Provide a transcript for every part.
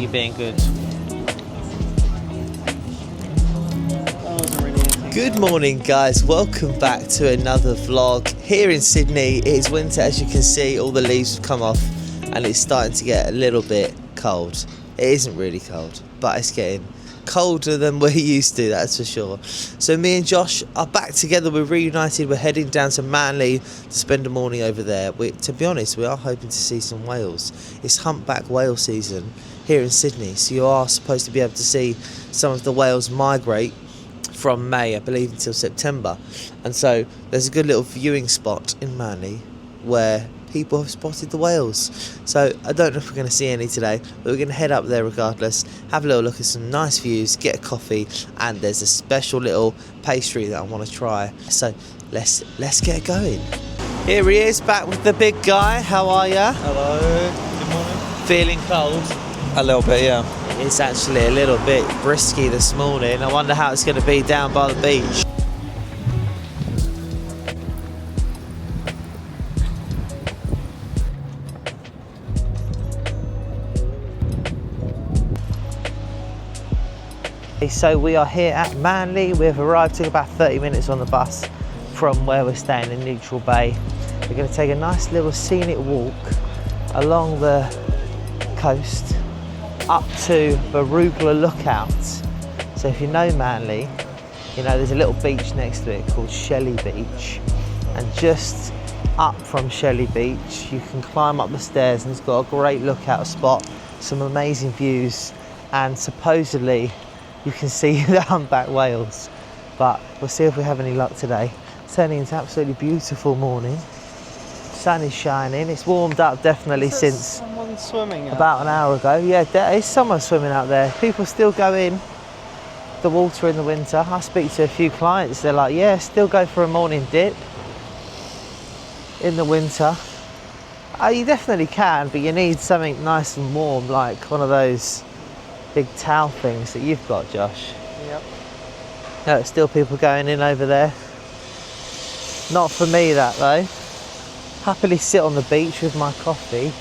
you being good. Good morning, guys. Welcome back to another vlog. Here in Sydney, it is winter, as you can see. All the leaves have come off and it's starting to get a little bit cold. It isn't really cold, but it's getting colder than we're used to, that's for sure. So me and Josh are back together. We're reunited. We're heading down to Manly to spend the morning over there. To be honest, we are hoping to see some whales. It's humpback whale season here in Sydney, so you are supposed to be able to see some of the whales migrate from May, I believe, until September. And so there's a good little viewing spot in Manly where people have spotted the whales. So I don't know if we're going to see any today, but we're going to head up there regardless, have a little look at some nice views, get a coffee, and there's a special little pastry that I want to try. So let's get going. Here he is, back with the big guy. How are ya? Hello, good morning. Feeling cold? A little bit, yeah. It's actually a little bit brisky this morning. I wonder how it's going to be down by the beach. So we are here at Manly. We've arrived, took about 30 minutes on the bus from where we're staying in Neutral Bay. We're going to take a nice little scenic walk along the coast up to Barugla Lookout. So if you know Manly, you know there's a little beach next to it called Shelley Beach, and just up from Shelley Beach you can climb up the stairs and it's got a great lookout spot, some amazing views, and supposedly you can see the humpback whales, but we'll see if we have any luck today. Turning into absolutely beautiful morning. Sun is shining. It's warmed up definitely since someone swimming about an hour ago. Yeah, there is someone swimming out there. People still go in the water in the winter. I speak to a few clients, they're like, yeah, still go for a morning dip in the winter. You definitely can, but you need something nice and warm, like one of those big towel things that you've got, Josh. Yep. No, still people going in over there. Not for me, that though. Happily sit on the beach with my coffee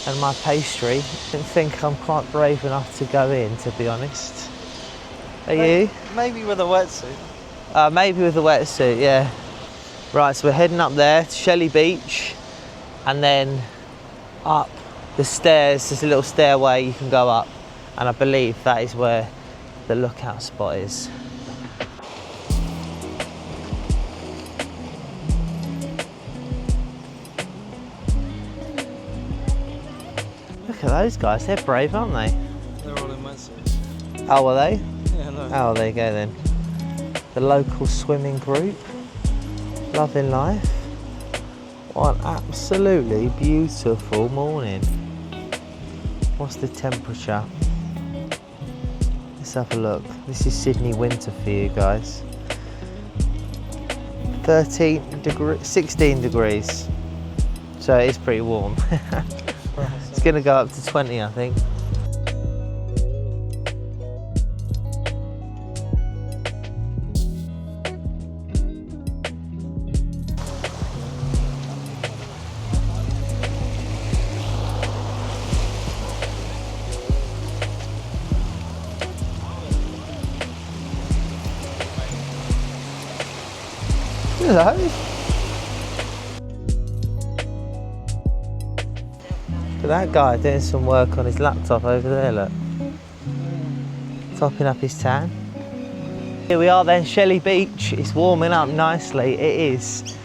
and my pastry. Don't think I'm quite brave enough to go in, to be honest. Are you? Maybe with a wetsuit. Maybe with a wetsuit, yeah. Right, so we're heading up there to Shelley Beach, and then up the stairs. There's a little stairway you can go up, and I believe that is where the lookout spot is. Look at those guys, they're brave, aren't they? They're all in wetsuits. Oh, are they? Yeah, no. Oh, there you go then. The local swimming group. Loving life. What an absolutely beautiful morning. What's the temperature? Let's have a look. This is Sydney winter for you guys. 16 degrees. So it is pretty warm. It's going to go up to 20, I think. Hello. Look at that guy doing some work on his laptop over there, look. Topping up his tan. Here we are then, Shelley Beach. It's warming up nicely. It is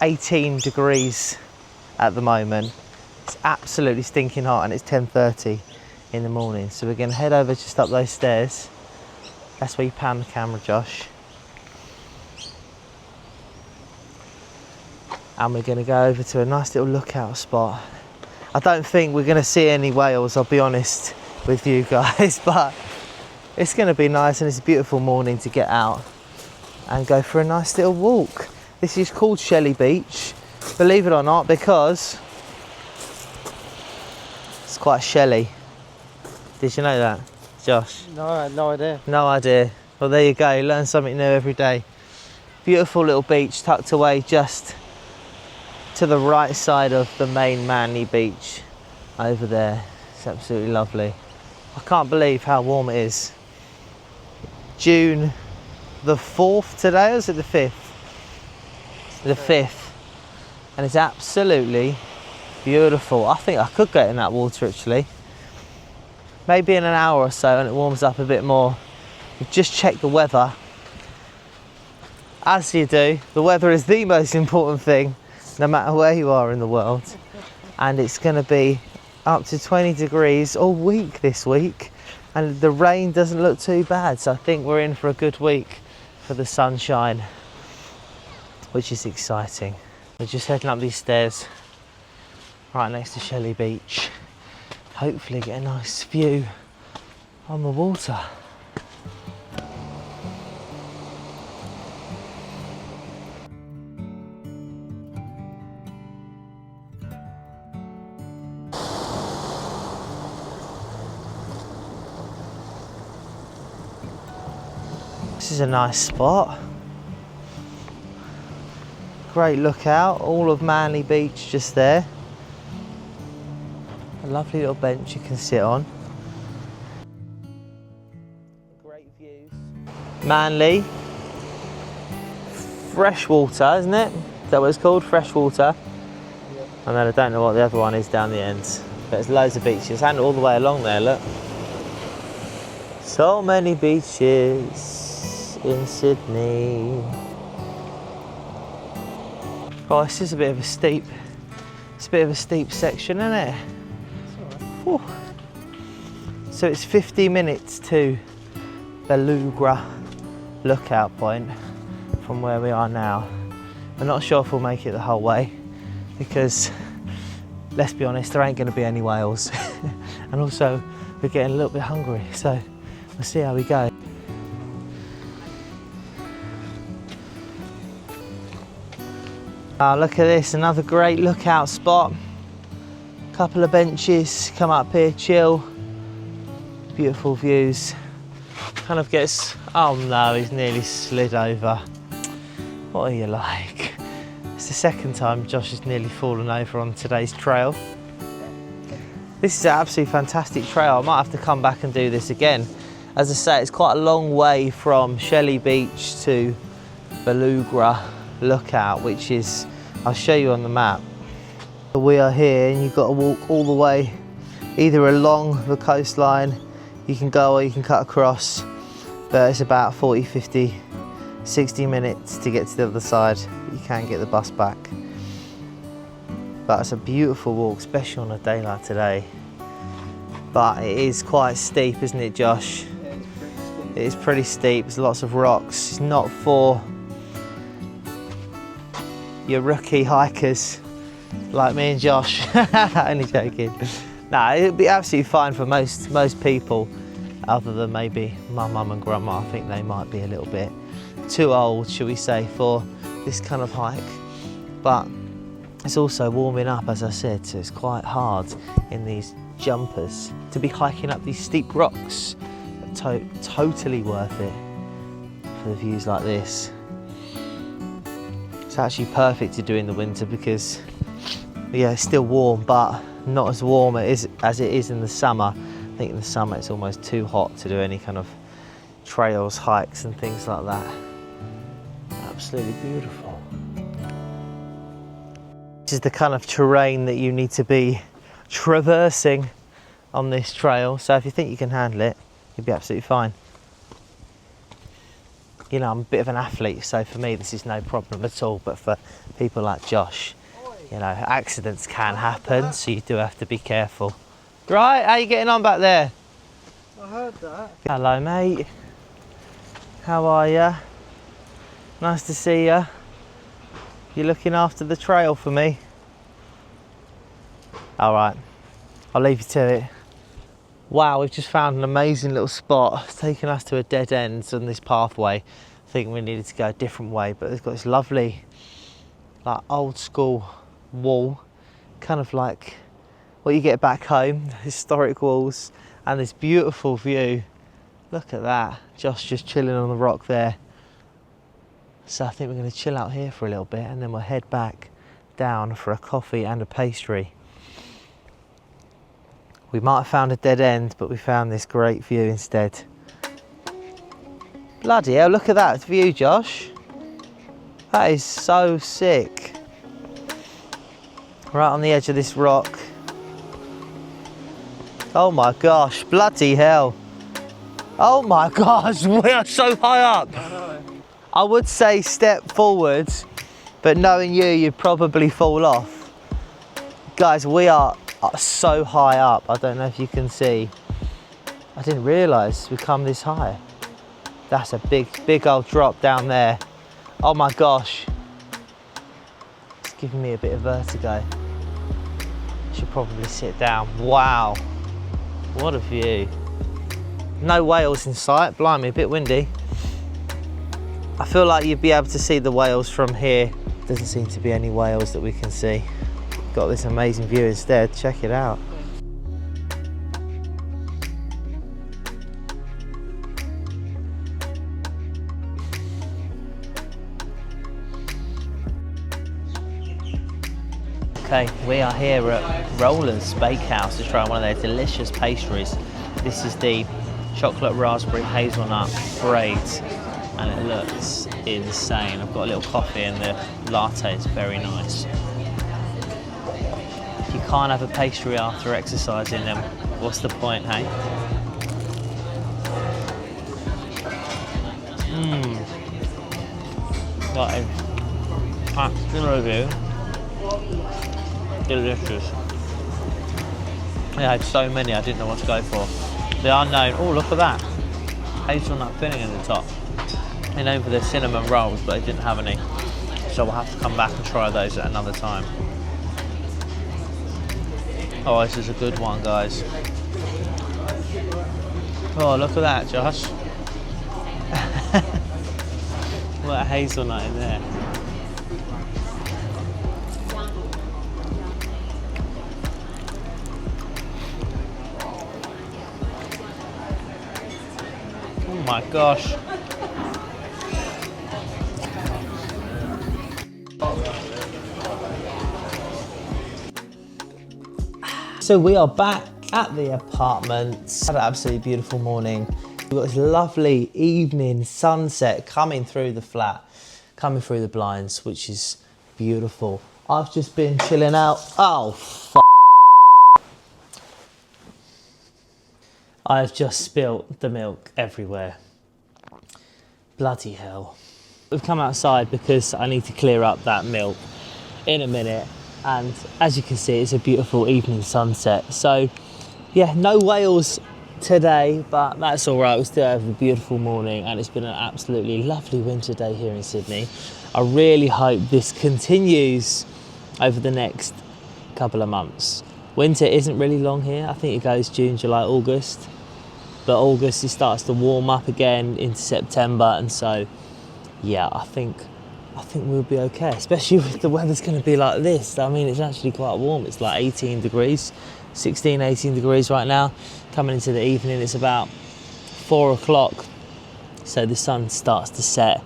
18 degrees at the moment. It's absolutely stinking hot and it's 10:30 in the morning. So we're going to head over just up those stairs. That's where you pan the camera, Josh. And we're going to go over to a nice little lookout spot. I don't think we're going to see any whales, I'll be honest with you guys, but it's going to be nice and it's a beautiful morning to get out and go for a nice little walk. This is called Shelley Beach, believe it or not, because it's quite shelly. Did you know that, Josh? No, I had no idea. No idea. Well, there you go, you learn something new every day. Beautiful little beach tucked away just to the right side of the main Manly beach over there. It's absolutely lovely. I can't believe how warm it is. June the 4th today, or is it the 5th? The 5th. And it's absolutely beautiful. I think I could get in that water actually. Maybe in an hour or so and it warms up a bit more. We've just checked the weather. As you do, the weather is the most important thing, no matter where you are in the world. And it's going to be up to 20 degrees all week this week. And the rain doesn't look too bad. So I think we're in for a good week for the sunshine, which is exciting. We're just heading up these stairs right next to Shelley Beach. Hopefully get a nice view on the water. This is a nice spot. Great lookout, all of Manly Beach just there. A lovely little bench you can sit on. Great views. Manly. Freshwater, isn't it? Is that what it's called? Freshwater. Yeah. And then I don't know what the other one is down the end. But there's loads of beaches and all the way along there, look. So many beaches in Sydney. Oh, this is a bit of a steep, it's a bit of a steep section, isn't it? Whew. So it's 50 minutes to Beluga lookout point from where we are now. I'm not sure if we'll make it the whole way because, let's be honest, there ain't going to be any whales. And also, we're getting a little bit hungry, so we'll see how we go. Oh, look at this, another great lookout spot. Couple of benches, come up here, chill. Beautiful views. Kind of gets, oh no, he's nearly slid over. What are you like? It's the second time Josh has nearly fallen over on today's trail. This is an absolutely fantastic trail. I might have to come back and do this again. As I say, it's quite a long way from Shelley Beach to Beluga Lookout, which is, I'll show you on the map. We are here and you've got to walk all the way either along the coastline, you can go or you can cut across, but it's about 40, 50, 60 minutes to get to the other side. You can get the bus back. But it's a beautiful walk, especially on a day like today. But it is quite steep, isn't it, Josh? Yeah, it's pretty steep. It is pretty steep, there's lots of rocks. It's not for your rookie hikers like me and Josh. Only joking. Nah, it'd be absolutely fine for most people, other than maybe my mum and grandma. I think they might be a little bit too old, shall we say, for this kind of hike. But it's also warming up, as I said, so it's quite hard in these jumpers to be hiking up these steep rocks. Totally worth it for the views like this. It's actually perfect to do in the winter because, yeah, it's still warm, but not as warm as it is in the summer. I think in the summer it's almost too hot to do any kind of trails, hikes and things like that. Absolutely beautiful. This is the kind of terrain that you need to be traversing on this trail, so if you think you can handle it, you'll be absolutely fine. You know, I'm a bit of an athlete, so for me this is no problem at all, but for people like Josh, you know, accidents can happen, so you do have to be careful. Right, how you getting on back there? I heard that. Hello, mate. How are you? Nice to see you. You looking after the trail for me? All right, I'll leave you to it. Wow, we've just found an amazing little spot. It's taken us to a dead end on this pathway. I think we needed to go a different way, but it's got this lovely, like, old school wall, kind of like what you get back home, historic walls, and this beautiful view. Look at that, Josh just chilling on the rock there. So I think we're going to chill out here for a little bit and then we'll head back down for a coffee and a pastry. We might have found a dead end, but we found this great view instead. Bloody hell, look at that view, Josh. That is so sick. Right on the edge of this rock. Oh my gosh, bloody hell. Oh my gosh, we are so high up. I would say step forwards, but knowing you, you'd probably fall off. Guys, we are so high up. I don't know if you can see. I didn't realise we'd come this high. That's a big old drop down there. Oh my gosh. It's giving me a bit of vertigo. Should probably sit down. Wow. What a view. No whales in sight. Blimey, a bit windy. I feel like you'd be able to see the whales from here. Doesn't seem to be any whales that we can see. Got this amazing view instead. Check it out. Okay, we are here at Rollers Bakehouse to try one of their delicious pastries. This is the chocolate raspberry hazelnut braids, and it looks insane. I've got a little coffee and the latte is very nice. If you can't have a pastry after exercising, then what's the point, hey? That is absolutely delicious. I had so many I didn't know what to go for. The unknown, oh look at that, hazelnut filling in the top. They're known for their cinnamon rolls, but they didn't have any. So we'll have to come back and try those at another time. Oh, this is a good one, guys. Oh, look at that, Josh. What a hazelnut in there. Oh my gosh. So we are back at the apartment. Had an absolutely beautiful morning. We've got this lovely evening sunset coming through the flat, coming through the blinds, which is beautiful. I've just been chilling out. Oh, I've just spilt the milk everywhere. Bloody hell. We've come outside because I need to clear up that milk in a minute. And as you can see, it's a beautiful evening sunset. So yeah, no whales today, but that's all right. We still have a beautiful morning and it's been an absolutely lovely winter day here in Sydney. I really hope this continues over the next couple of months. Winter isn't really long here. I think it goes June, July, August. But August, it starts to warm up again into September. And so, yeah, I think we'll be okay, especially if the weather's going to be like this. I mean, it's actually quite warm. It's like 18 degrees, 16, 18 degrees right now. Coming into the evening, it's about 4 o'clock. So the sun starts to set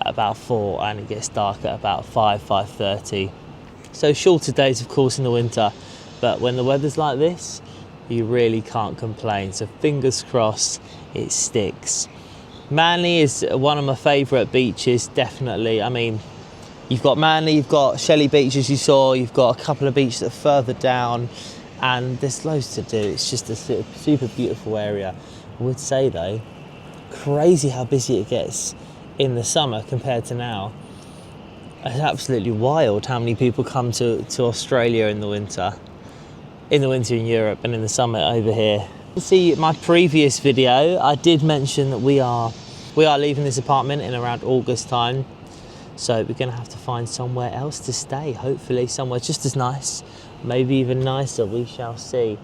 at about 4 and it gets dark at about 5:30. So shorter days, of course, in the winter. But when the weather's like this, you really can't complain. So fingers crossed it sticks. Manly is one of my favourite beaches, definitely. I mean, you've got Manly, you've got Shelley Beach, as you saw, you've got a couple of beaches that are further down, and there's loads to do. It's just a super beautiful area. I would say though, crazy how busy it gets in the summer compared to now. It's absolutely wild how many people come to Australia in the winter in Europe, and in the summer over here. See my previous video, I did mention that we are leaving this apartment in around August time. So we're gonna have to find somewhere else to stay, hopefully somewhere just as nice, maybe even nicer, we shall see.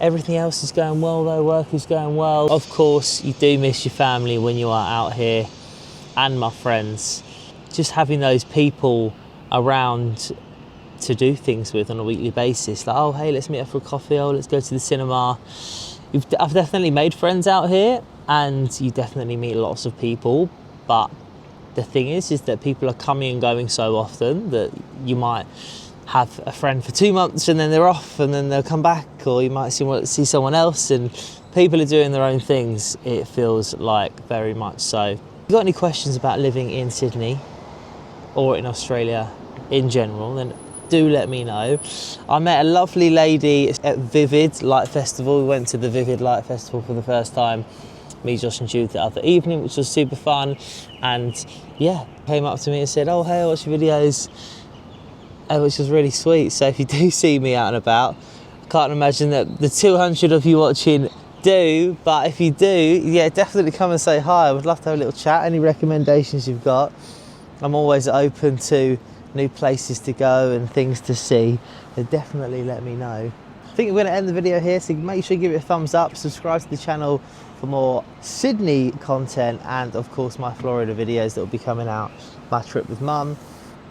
Everything else is going well though, work is going well. Of course, you do miss your family when you are out here, and my friends. Just having those people around to do things with on a weekly basis, like, oh hey, let's meet up for a coffee, oh let's go to the cinema. I've definitely made friends out here, and you definitely meet lots of people, but the thing is that people are coming and going so often that you might have a friend for 2 months and then they're off and then they'll come back, or you might see someone else, and people are doing their own things, it feels like, very much so. If you've got any questions about living in Sydney or in Australia in general, then do let me know. I met a lovely lady at Vivid Light Festival. We went to the Vivid Light Festival for the first time, me, Josh and Jude, the other evening, which was super fun. And yeah, came up to me and said, oh hey, I watch your videos, which was really sweet. So if you do see me out and about, I can't imagine that the 200 of you watching do, but if you do, yeah, definitely come and say hi. I would love to have a little chat. Any recommendations you've got, I'm always open to new places to go and things to see, so definitely let me know. I think we're going to end the video here, so make sure you give it a thumbs up, subscribe to the channel for more Sydney content, and of course my Florida videos that will be coming out. My trip with mum,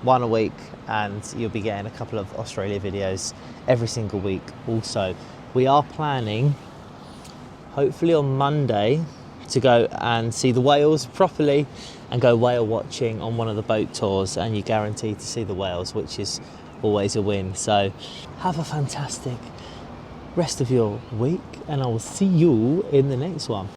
1 a week, and you'll be getting a couple of Australia videos every single week. Also, we are planning, hopefully on Monday, to go and see the whales properly and go whale watching on one of the boat tours, and you're guaranteed to see the whales, which is always a win. So have a fantastic rest of your week, and I will see you in the next one.